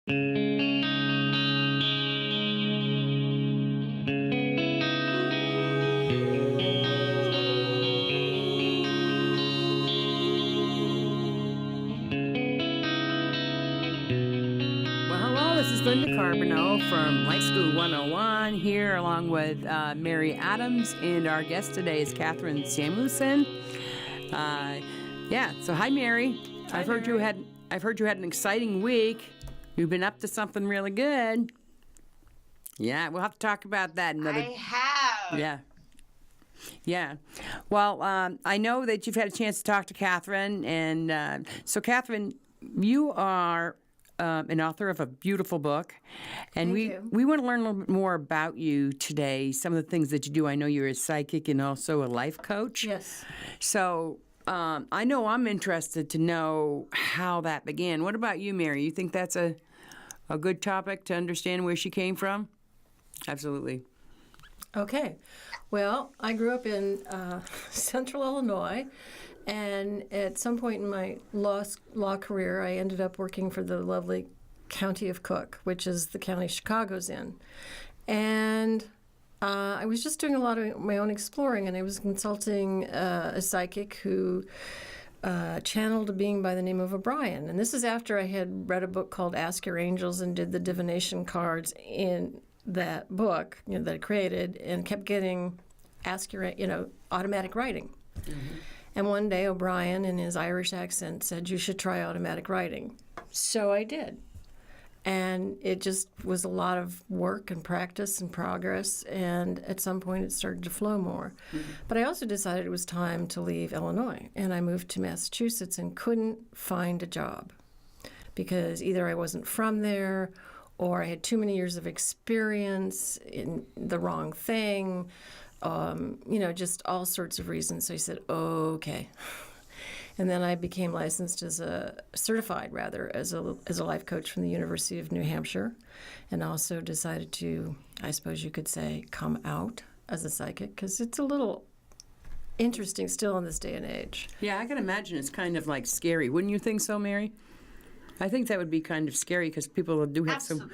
Linda Carbonell from Life School 101 here along with Mary Adams, and our guest today is Kathryn Samuelson. So hi Mary. Hi, I've heard you had an exciting week. You've been up to something really good. Yeah, we'll have to talk about that another. I have. Yeah. Well, I know that you've had a chance to talk to Kathryn, and so Kathryn, you are an author of a beautiful book, and we want to learn a little bit more about you today. Some of the things that you do. I know you're a psychic and also a life coach. Yes. So I know I'm interested to know how that began. What about you, Mary? You think that's a good topic to understand where she came from? Absolutely. Okay. Well, I grew up in central Illinois, and at some point in my law career, I ended up working for the lovely county of Cook, which is the county Chicago's in. And I was just doing a lot of my own exploring, and I was consulting a psychic who channeled a being by the name of O'Brien. And this is after I had read a book called Ask Your Angels and did the divination cards in that book that I created, and kept getting automatic writing. Mm-hmm. And one day O'Brien, in his Irish accent, said, "You should try automatic writing." So I did. And it just was a lot of work and practice and progress, and at some point it started to flow more. Mm-hmm. But I also decided it was time to leave Illinois, and I moved to Massachusetts and couldn't find a job because either I wasn't from there or I had too many years of experience in the wrong thing, just all sorts of reasons. So I said, okay. And then I became licensed certified as a life coach from the University of New Hampshire, and also decided to, I suppose you could say, come out as a psychic, because it's a little interesting still in this day and age. Yeah, I can imagine it's kind of like scary. Wouldn't you think so, Mary? I think that would be kind of scary because people do have some.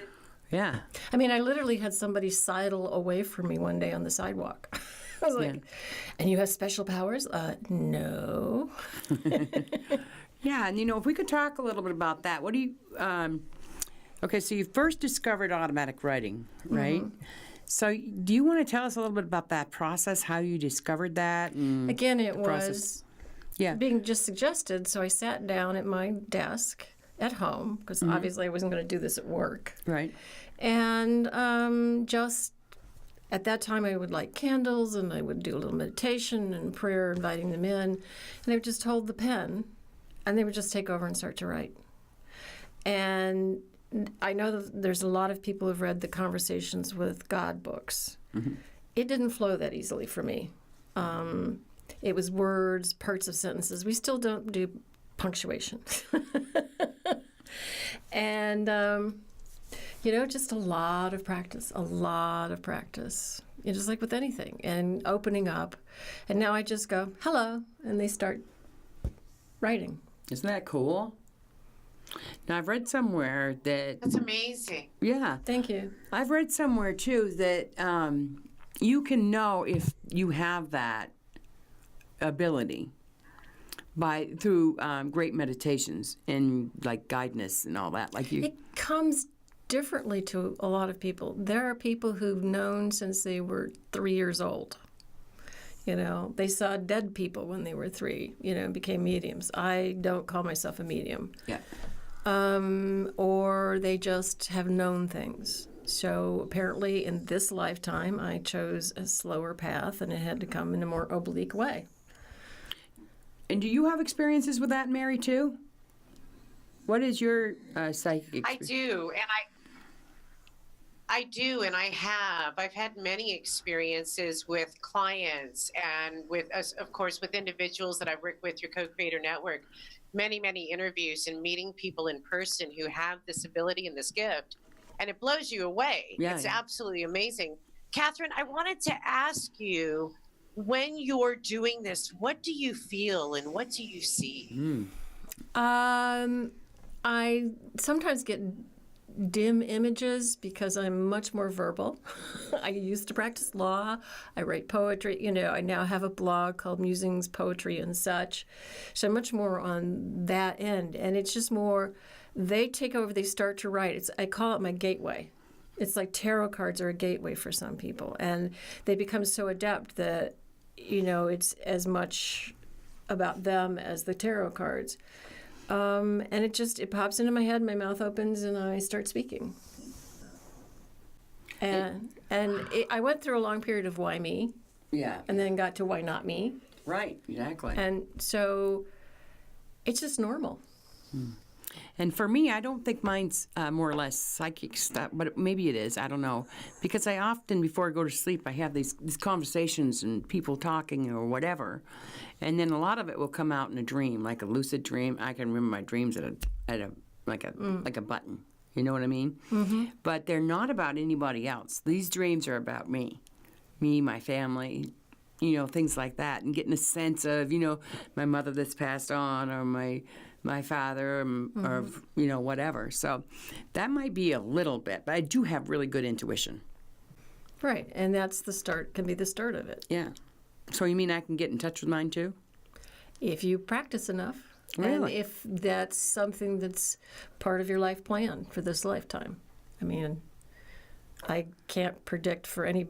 Yeah. I mean, I literally had somebody sidle away from me one day on the sidewalk. I was like, "And you have special powers?" No. Yeah, and if we could talk a little bit about that. What do you? Okay, so you first discovered automatic writing, right? Mm-hmm. So do you want to tell us a little bit about that process, how you discovered that? And again, it was being just suggested, so I sat down at my desk at home, because obviously I wasn't going to do this at work. Right. And just at that time I would light candles, and I would do a little meditation and prayer, inviting them in, and I would just hold the pen, and they would just take over and start to write. And I know that there's a lot of people who've read the Conversations with God books. Mm-hmm. It didn't flow that easily for me. It was words, parts of sentences. We still don't do punctuation. And, just a lot of practice, just like with anything, and opening up. And now I just go, "Hello," and they start writing. Isn't that cool? Now, I've read somewhere that... That's amazing. Yeah. Thank you. I've read somewhere, too, that you can know if you have that ability through great meditations and like guidance and all that. It comes differently to a lot of people. There are people who've known since they were 3 years old. They saw dead people when they were 3, and became mediums. I don't call myself a medium. Yeah. Or they just have known things. So apparently in this lifetime, I chose a slower path, and it had to come in a more oblique way. And do you have experiences with that, Mary, too? What is your psychic experience? I do, and I have. I've had many experiences with clients and with, of course, with individuals that I've worked with through Co-Creator Network. Many, many interviews and meeting people in person who have this ability and this gift. And it blows you away. Yeah, it's absolutely amazing. Kathryn, I wanted to ask you, when you're doing this, what do you feel and what do you see? I sometimes get dim images because I'm much more verbal. I used to practice law. I write poetry. I now have a blog called Musings, Poetry, and Such. So I'm much more on that end. And it's just more, they take over, they start to write. I call it my gateway. It's like tarot cards are a gateway for some people. And they become so adept that, it's as much about them as the tarot cards. And it pops into my head, my mouth opens, and I start speaking. And I went through a long period of why me? Yeah. And then got to why not me? Right, exactly. And so it's just normal. And for me, I don't think mine's more or less psychic stuff, but maybe it is. I don't know. Because I often, before I go to sleep, I have these conversations and people talking or whatever. And then a lot of it will come out in a dream, like a lucid dream. I can remember my dreams like a button. You know what I mean? Mm-hmm. But they're not about anybody else. These dreams are about me, my family, things like that. And getting a sense of, my mother that's passed on or my father or, whatever. So that might be a little bit, but I do have really good intuition. Right, and that's can be the start of it. Yeah. So you mean I can get in touch with mine too? If you practice enough. Really? And if that's something that's part of your life plan for this lifetime. I mean, I can't predict for any,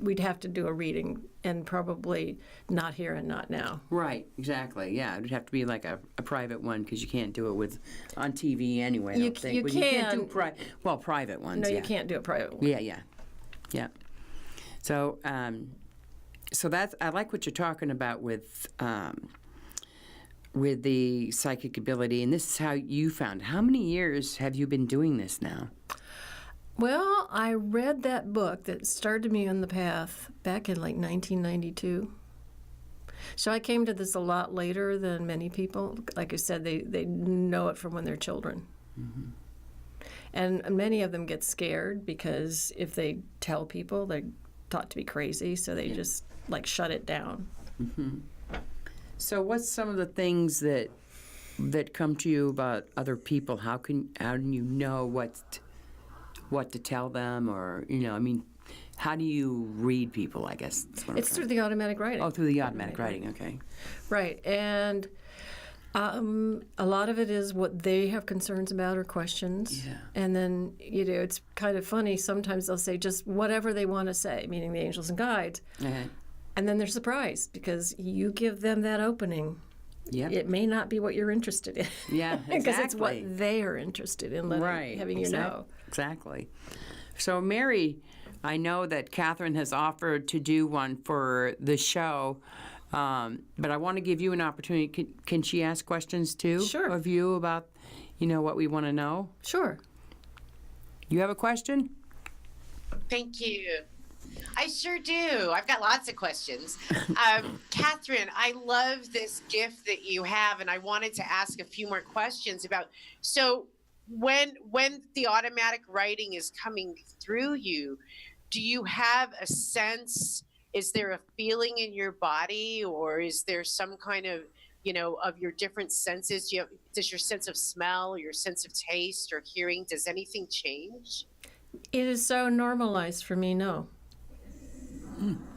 we'd have to do a reading and probably not here and not now. Right, exactly. Yeah, it'd have to be like a private one because you can't do it on TV anyway. I don't think. You Well, can. You can't do private ones. No, yeah. you can't do a private one. Yeah. So, so that's, I like what you're talking about with the psychic ability, and this is how you found. How many years have you been doing this now? Well, I read that book that started me on the path back in like 1992. So I came to this a lot later than many people. Like I said, they know it from when they're children. Mm-hmm. And many of them get scared because if they tell people, they're thought to be crazy, so they just like shut it down. Mm-hmm. So what's some of the things that come to you about other people? How do you know what to tell them, or how do you read people? I guess it's through the automatic writing. Oh, through the automatic writing. Okay. Right, and a lot of it is what they have concerns about or questions. Yeah. And then it's kind of funny. Sometimes they'll say just whatever they want to say, meaning the angels and guides. Okay. And then they're surprised because you give them that opening. Yeah. It may not be what you're interested in. Yeah, exactly. Because it's what they are interested in, having you know. Exactly. So, Mary, I know that Kathryn has offered to do one for the show, but I want to give you an opportunity. Can she ask questions too? Sure. Of you about, what we want to know? Sure. You have a question? Thank you. I sure do. I've got lots of questions. Kathryn, I love this gift that you have, and I wanted to ask a few more questions about. So, when the automatic writing is coming through you, do you have a sense? Is there a feeling in your body, or is there some kind of of your different senses? Does your sense of smell, or your sense of taste, or hearing, does anything change? It is so normalized for me. No.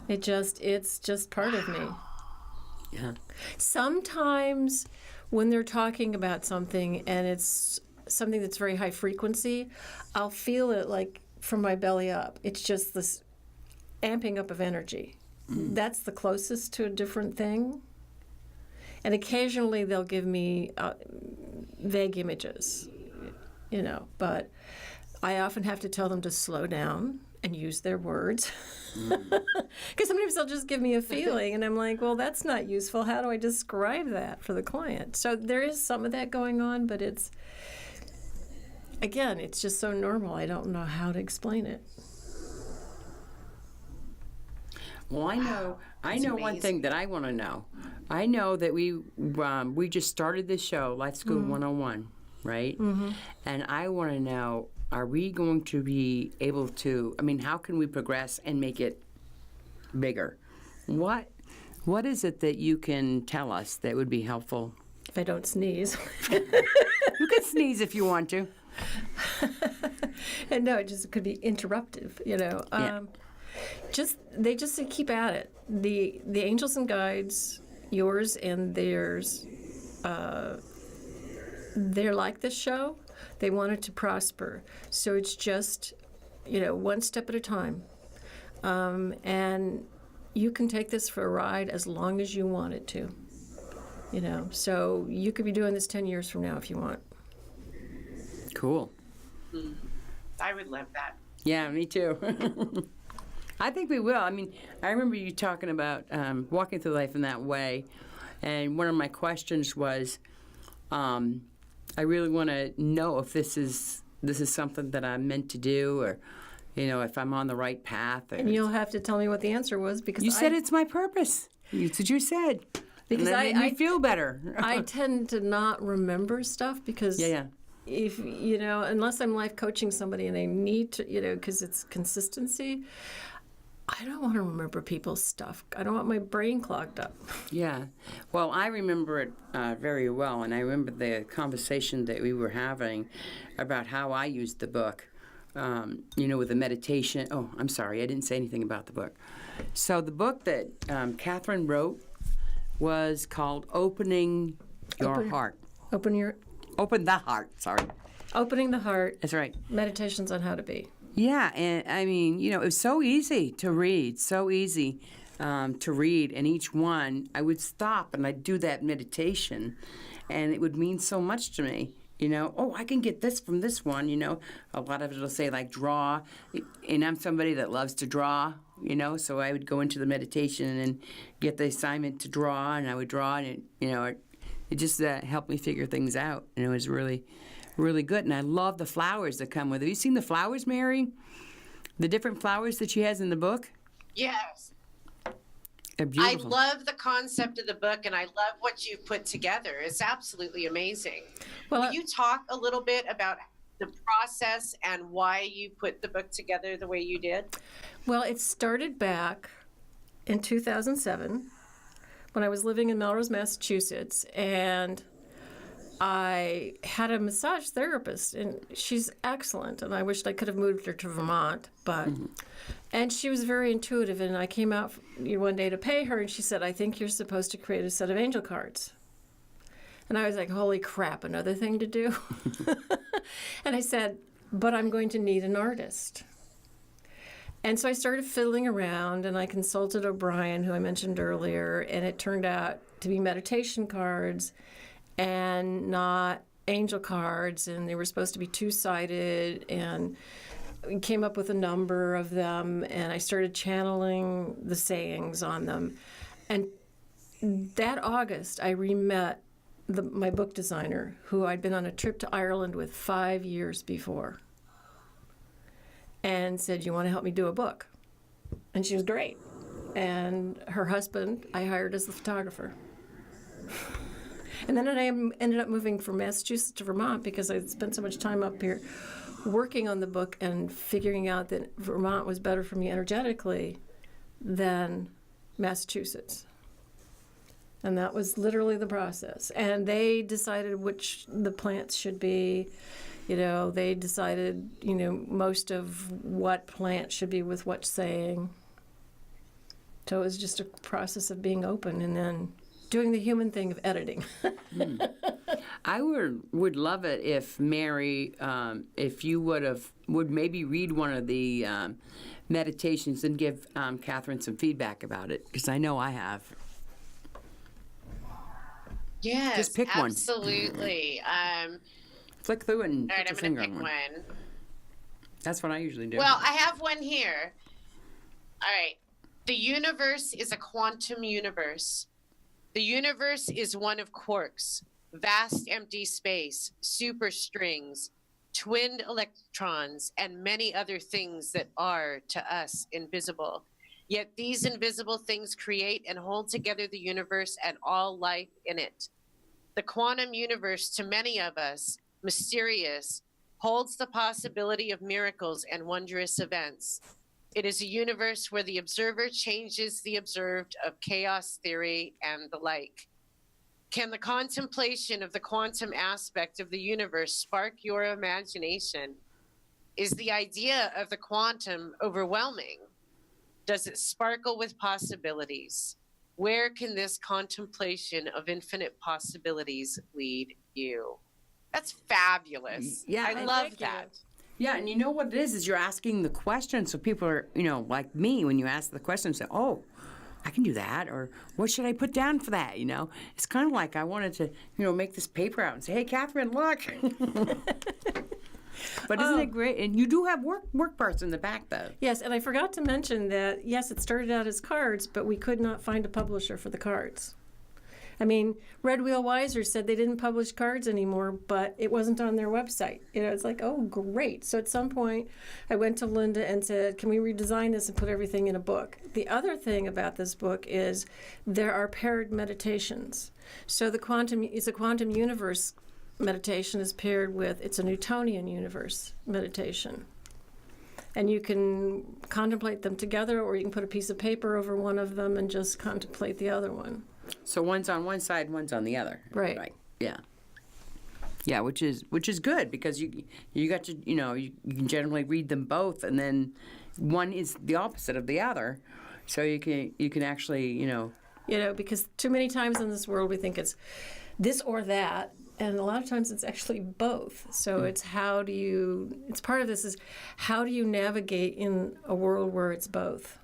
It's just part of me. Yeah. Sometimes when they're talking about something and it's something that's very high frequency, I'll feel it like from my belly up. It's just this amping up of energy. That's the closest to a different thing. And occasionally they'll give me vague images, but I often have to tell them to slow down and use their words. Because sometimes they'll just give me a feeling, and I'm like, well, that's not useful. How do I describe that for the client? So there is some of that going on, but it's just so normal. I don't know how to explain it. Well, I know one thing that I want to know. I know that we just started this show, Life School 101, right? Mm-hmm. And I want to know, are we going to be able to, how can we progress and make it bigger? What is it that you can tell us that would be helpful? If I don't sneeze. You can sneeze if you want to. And no, it just could be interruptive, you know. Yeah. They just say keep at it. The angels and guides, yours and theirs, they're like this show. They want it to prosper. So it's just, you know, one step at a time. And you can take this for a ride as long as you want it to. You know, so you could be doing this 10 years from now if you want. Cool. I would love that. Yeah, me too. I think we will. I mean, I remember you talking about walking through life in that way, and one of my questions was, I really want to know if this is something that I'm meant to do, or, you know, if I'm on the right path. Or, And you'll have to tell me what the answer was because you said it's my purpose. That's what you said. Because and that made me feel better. I tend to not remember stuff because yeah. if, you know, unless I'm life coaching somebody and I need to, you know, because it's consistency, I don't want to remember people's stuff. I don't want my brain clogged up. Yeah. Well, I remember it very well, and I remember the conversation that we were having about how I used the book, you know, with the meditation. Oh, I'm sorry, I didn't say anything about the book. So the book that Kathryn wrote was called Opening Your Heart. Open the Heart, sorry. Opening the Heart. That's right. Meditations on how to be. Yeah, and I mean, you know, it was so easy to read, and each one, I would stop and I'd do that meditation, and it would mean so much to me. You know, oh, I can get this from this one, you know. A lot of it will say, like, draw, and I'm somebody that loves to draw, you know, so I would go into the meditation and get the assignment to draw, and I would draw, and, it just helped me figure things out, and it was really, really good. And I love the flowers that come with it. Have you seen the flowers, Mary? The different flowers that she has in the book? Yes. They're beautiful. I love the concept of the book, and I love what you've put together. It's absolutely amazing. Well, Will you talk a little bit about the process and why you put the book together the way you did? Well, it started back in 2007 when I was living in Melrose, Massachusetts, and I had a massage therapist, and she's excellent, and I wished I could have moved her to Vermont, but... And she was very intuitive, and I came out one day to pay her, and she said, I think you're supposed to create a set of angel cards. And I was like, holy crap, another thing to do? And I said, but I'm going to need an artist. And so I started fiddling around, and I consulted O'Brien, who I mentioned earlier, and it turned out to be meditation cards and not angel cards, and they were supposed to be two-sided, and we came up with a number of them, and I started channeling the sayings on them. And that August, I re-met my book designer, who I'd been on a trip to Ireland with 5 years before, and said, you want to help me do a book? And she was great. And her husband, I hired as the photographer. And then I ended up moving from Massachusetts to Vermont because I spent so much time up here working on the book and figuring out that Vermont was better for me energetically than Massachusetts. And that was literally the process. And they decided which the plants should be. You know, they decided, most of what plant should be with what saying. So it was just a process of being open and then doing the human thing of editing. I would love it if Mary, if you would maybe read one of the meditations and give Kathryn some feedback about it, because I know I have. Yes, just pick one. Absolutely. Flick through and all right, put I'm your going to finger pick on one. one. That's what I usually do. Well, I have one here. All right. The universe is a quantum universe. The universe is one of quarks, vast empty space, superstrings, twinned electrons, and many other things that are, to us, invisible. Yet these invisible things create and hold together the universe and all life in it. The quantum universe, to many of us, mysterious, holds the possibility of miracles and wondrous events. It is a universe where the observer changes the observed of chaos theory and the like. Can the contemplation of the quantum aspect of the universe spark your imagination? Is the idea of the quantum overwhelming? Does it sparkle with possibilities? Where can this contemplation of infinite possibilities lead you? That's fabulous. Yeah, I love that. Yeah, and you know what it is you're asking the question, so people are, like me, when you ask the question, say, oh, I can do that, or what should I put down for that, It's kind of like I wanted to, make this paper out and say, hey, Kathryn, look. But isn't it great? And you do have work parts in the back, though. Yes, and I forgot to mention that, yes, it started out as cards, but we could not find a publisher for the cards. I mean, Red Wheel Weiser said they didn't publish cards anymore, but it wasn't on their website. It's like, oh, great. So at some point, I went to Linda and said, can we redesign this and put everything in a book? The other thing about this book is there are paired meditations. So it's a quantum universe meditation is paired with, it's a Newtonian universe meditation. And you can contemplate them together, or you can put a piece of paper over one of them and just contemplate the other one. So one's on one side, one's on the other. Right. Yeah. Yeah, which is good, because you got to, you can generally read them both, and then one is the opposite of the other. So you can actually, because too many times in this world we think it's this or that. And a lot of times it's actually both. So it's it's part of this is how do you navigate in a world where it's both?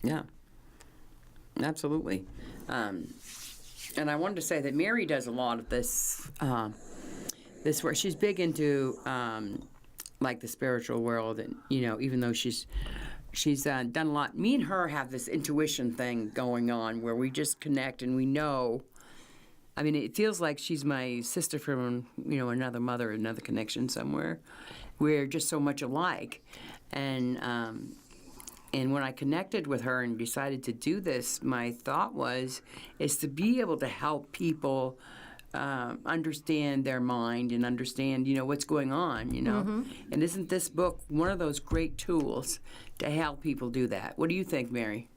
Yeah, absolutely. And I wanted to say that Mary does a lot of this work. She's big into like the spiritual world, and even though she's done a lot. Me and her have this intuition thing going on where we just connect and we know. I mean, it feels like she's my sister from, another mother, another connection somewhere. We're just so much alike. And when I connected with her and decided to do this, my thought is to be able to help people understand their mind and understand, what's going on, Mm-hmm. And isn't this book one of those great tools to help people do that? What do you think, Mary?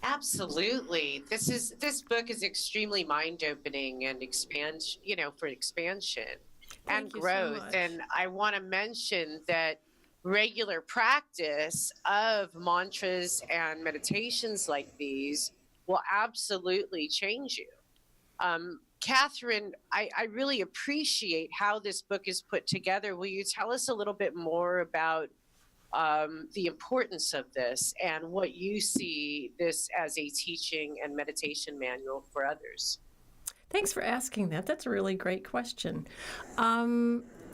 Absolutely. This book is extremely mind-opening and for expansion and Thank you so growth. much. And I want to mention that regular practice of mantras and meditations like these will absolutely change you. Kathryn, I really appreciate how this book is put together. Will you tell us a little bit more about the importance of this and what you see this as a teaching and meditation manual for others? Thanks for asking that. That's a really great question.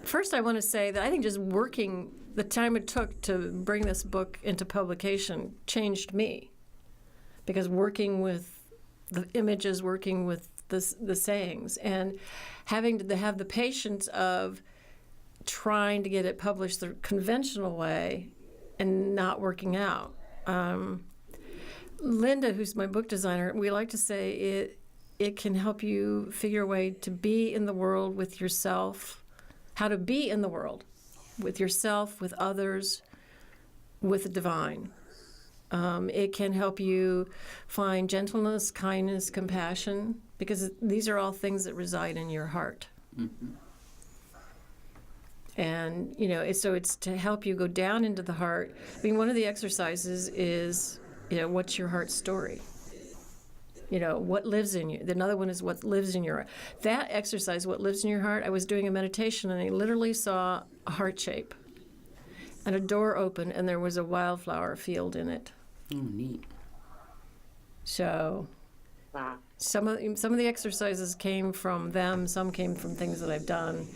First, I want to say that I think just working, the time it took to bring this book into publication changed me. Because working with the images, working with the sayings, and having to have the patience of trying to get it published the conventional way and not working out. Linda, who's my book designer, we like to say it can help you figure a way to be in the world with yourself, how to be in the world with yourself, with others, with the divine. It can help you find gentleness, kindness, compassion, because these are all things that reside in your heart. Mm-hmm. And, so it's to help you go down into the heart. I mean, one of the exercises is, what's your heart story? What lives in you. Another one is what lives in your heart. That exercise, what lives in your heart, I was doing a meditation and I literally saw a heart shape and a door open and there was a wildflower field in it. Oh, neat. So Wow. some of the exercises came from them, some came from things that I've done.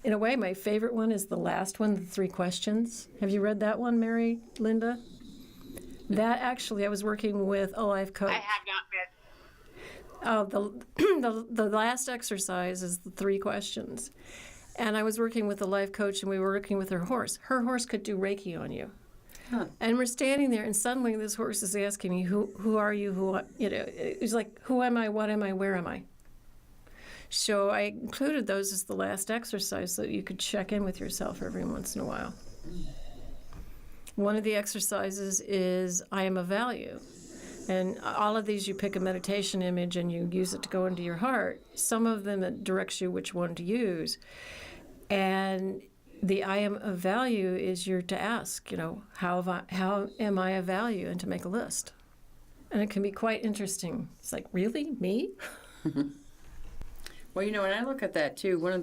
In a way, my favorite one is the last one, the 3 questions. Have you read that one, Mary, Linda? That actually, I was working with a life coach. I have not read. The last exercise is the 3 questions. And I was working with a life coach, and we were working with her horse. Her horse could do Reiki on you. Huh. And we're standing there, and suddenly this horse is asking me, who are you? It was like, who am I? What am I? Where am I? So I included those as the last exercise so that you could check in with yourself every once in a while. One of the exercises is I am of value. And all of these, you pick a meditation image and you use it to go into your heart. Some of them, it directs you which one to use. And the I am of value is you're to ask, how am I of value, and to make a list. And it can be quite interesting. It's like, really? Me? Well, and I look at that too. One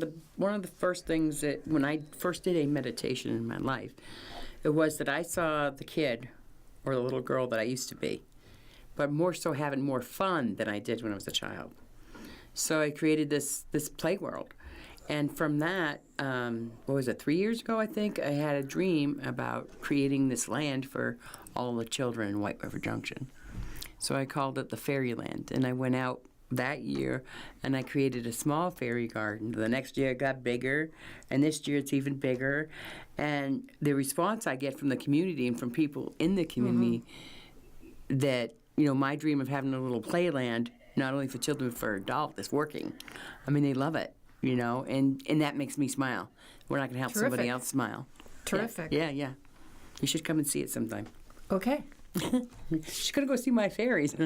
of the first things that when I first did a meditation in my life, it was that I saw the kid or the little girl that I used to be, but more so having more fun than I did when I was a child. So I created this play world. And from that, 3 years ago, I think, I had a dream about creating this land for all the children in White River Junction. So I called it the Fairyland. And I went out that year and I created a small fairy garden. The next year it got bigger, and this year it's even bigger. And the response I get from the community and from people in the community that, my dream of having a little playland, not only for children but for adults, is working. I mean, they love it, and that makes me smile when I can help somebody else smile. Terrific. Yeah. You should come and see it sometime. Okay. She's going to go see my fairies.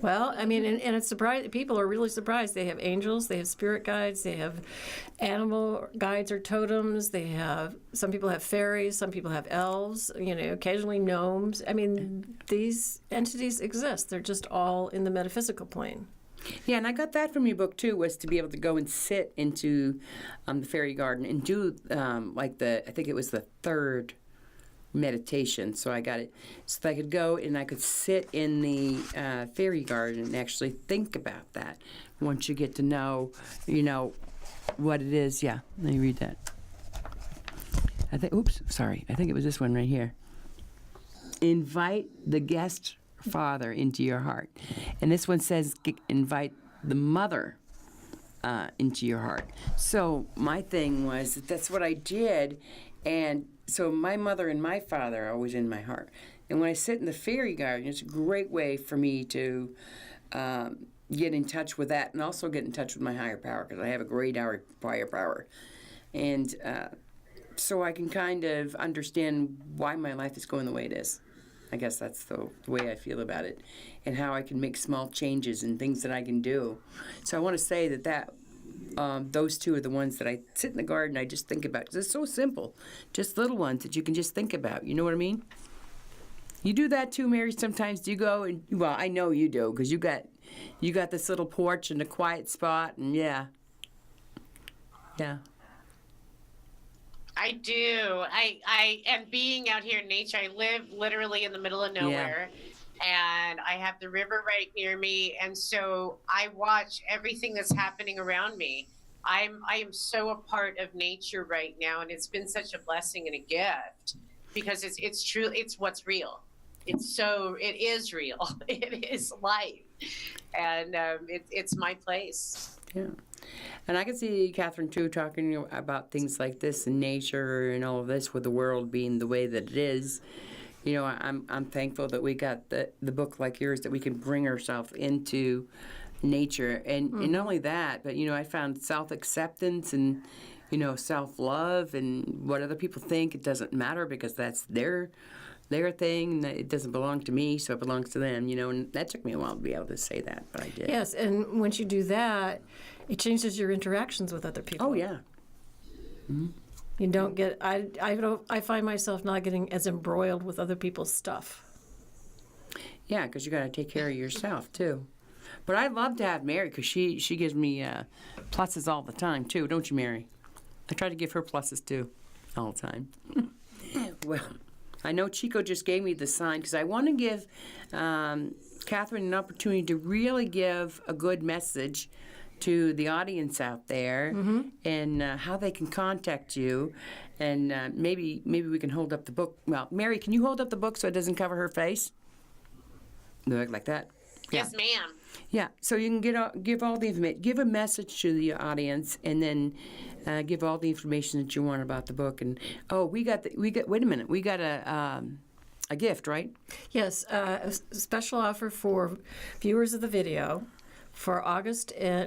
Well, I mean, and it's surprising. People are really surprised. They have angels, they have spirit guides, they have animal guides or totems. Some people have fairies, some people have elves, occasionally gnomes. I mean, these entities exist. They're just all in the metaphysical plane. Yeah, and I got that from your book too, was to be able to go and sit into the fairy garden and do I think it was the third meditation. So I got it so that I could go and I could sit in the fairy garden and actually think about that. Once you get to know, what it is. Yeah, let me read that. I think it was this one right here. Invite the guest father into your heart. And this one says invite the mother into your heart. So my thing was that's what I did, and so my mother and my father are always in my heart. And when I sit in the fairy garden, it's a great way for me to get in touch with that and also get in touch with my higher power, because I have a great higher power. And so I can kind of understand why my life is going the way it is. I guess that's the way I feel about it, and how I can make small changes and things that I can do. So I want to say that those two are the ones that I sit in the garden, I just think about, because it's so simple. Just little ones that you can just think about. You know what I mean? You do that too, Mary, sometimes. Do you go and, well, I know you do, because you got this little porch and a quiet spot, and yeah. I do. And being out here in nature, I live literally in the middle of nowhere. And I have the river right near me, and so I watch everything that's happening around me. I am so a part of nature right now, and it's been such a blessing and a gift, because it's true. It's what's real. It is real. It is life, and it's my place. Yeah. And I can see Kathryn too talking about things like this and nature and all of this, with the world being the way that it is. I'm thankful that we got the book like yours, that we can bring ourselves into nature. And not only that, but, I found self-acceptance and, self-love, and what other people think, it doesn't matter, because that's their thing, and it doesn't belong to me, so it belongs to them, and that took me a while to be able to say that, but I did. Yes, and once you do that, it changes your interactions with other people. Oh, yeah. Mm-hmm. You don't get. I find myself not getting as embroiled with other people's stuff. Yeah, because you got to take care of yourself too. But I'd love to have Mary, because she gives me pluses all the time too, don't you, Mary? I try to give her pluses too, all the time. Well, I know Chico just gave me the sign, because I want to give Kathryn an opportunity to really give a good message to the audience out there, and how they can contact you, and maybe we can hold up the book. Well, Mary, can you hold up the book so it doesn't cover her face? Like that? Yes, ma'am. Yeah, so you can give all the information, give a message to the audience, and then give all the information that you want about the book. And wait a minute, we got a gift, right? Yes, a special offer for viewers of the video. for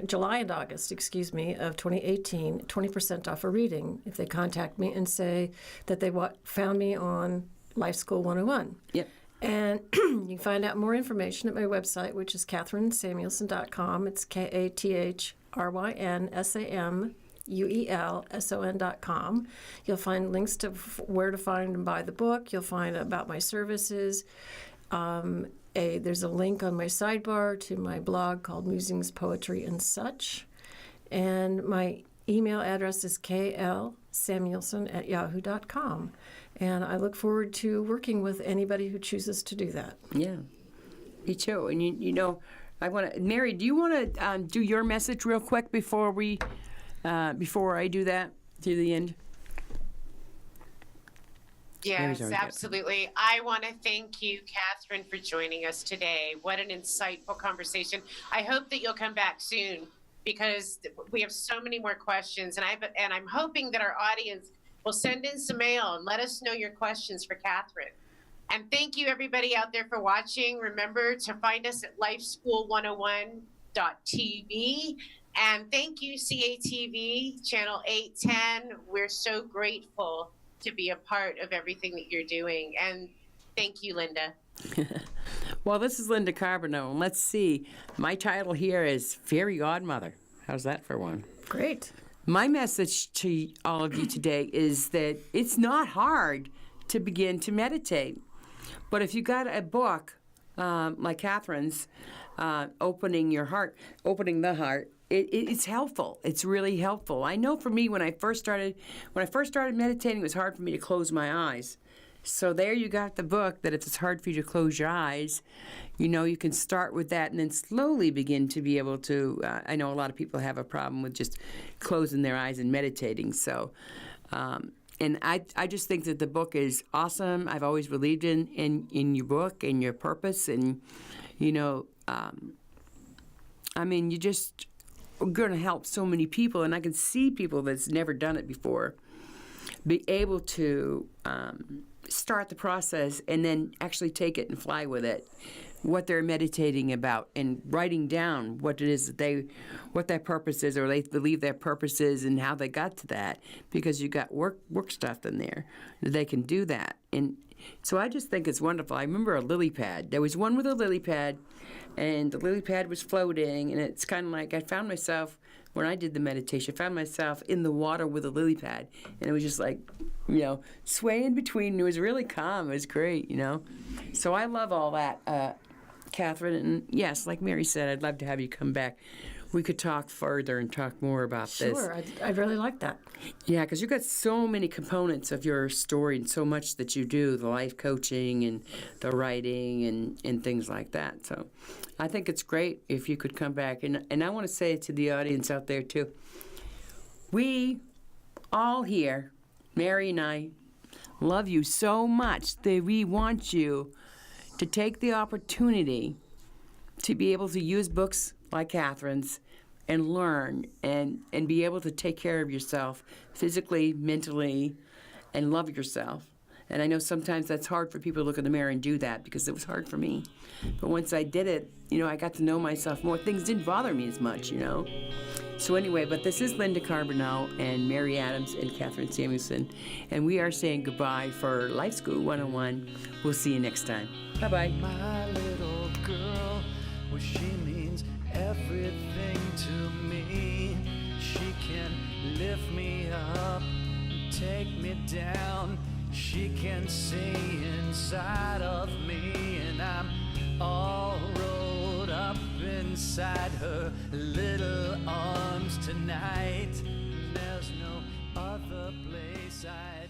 July and August, of 2018, 20% off a reading if they contact me and say that they found me on Life School 101. Yep. And you can find out more information at my website, which is KathrynSamuelson.com. It's KathrynSamuelson.com. You'll find links to where to find and buy the book. You'll find about my services. There's a link on my sidebar to my blog called Musings, Poetry, and Such. And my email address is klsamuelson@yahoo.com. And I look forward to working with anybody who chooses to do that. Yeah, me too. And you know, Mary, do you want to do your message real quick before I do that to the end? Yes, absolutely. I want to thank you, Kathryn, for joining us today. What an insightful conversation. I hope that you'll come back soon because we have so many more questions, and I'm hoping that our audience will send in some mail and let us know your questions for Kathryn. And thank you, everybody out there, for watching. Remember to find us at lifeschool101.tv. And thank you, CATV, Channel 810. We're so grateful to be a part of everything that you're doing. And thank you, Linda. Well, this is Linda Carbonell, and let's see. My title here is Fairy Godmother. How's that for one? Great. My message to all of you today is that it's not hard to begin to meditate. But if you got a book like Kathryn's, Opening the Heart, it's helpful. It's really helpful. I know for me, when I first started meditating, it was hard for me to close my eyes. So there you got the book that if it's hard for you to close your eyes, you know, you can start with that and then slowly begin to be able to, I know a lot of people have a problem with just closing their eyes and meditating. So, and I just think that the book is awesome. I've always believed in your book and your purpose. And, you know, I mean, you just are going to help so many people. And I can see people that's never done it before be able to start the process and then actually take it and fly with it, what they're meditating about, and writing down what it is that what their purpose is, or they believe their purpose is, and how they got to that, because you got work stuff in there that they can do that. And so I just think it's wonderful. I remember a lily pad. There was one with a lily pad, and the lily pad was floating, and it's kind of like I found myself, when I did the meditation, I found myself in the water with a lily pad, and it was just like, you know, swaying between, and it was really calm. It was great, you know. So I love all that, Kathryn, and yes, like Mary said, I'd love to have you come back. We could talk further and talk more about this. Sure, I'd really like that. Yeah, because you've got so many components of your story and so much that you do, the life coaching and the writing and things like that. So I think it's great if you could come back. And I want to say to the audience out there, too, we all here, Mary and I, love you so much that we want you to take the opportunity to be able to use books like Kathryn's and learn and be able to take care of yourself physically, mentally, and love yourself. And I know sometimes that's hard for people to look in the mirror and do that, because it was hard for me. But once I did it, you know, I got to know myself more. Things didn't bother me as much, you know. So anyway, but this is Linda Carbonell and Mary Adams and Kathryn Samuelson, and we are saying goodbye for Life School 101. We'll see you next time. Bye-bye. My little girl, well, she means everything to me. She can lift me up, take me down. She can see inside of me, and I'm all rolled up inside her little arms tonight. There's no other place I'd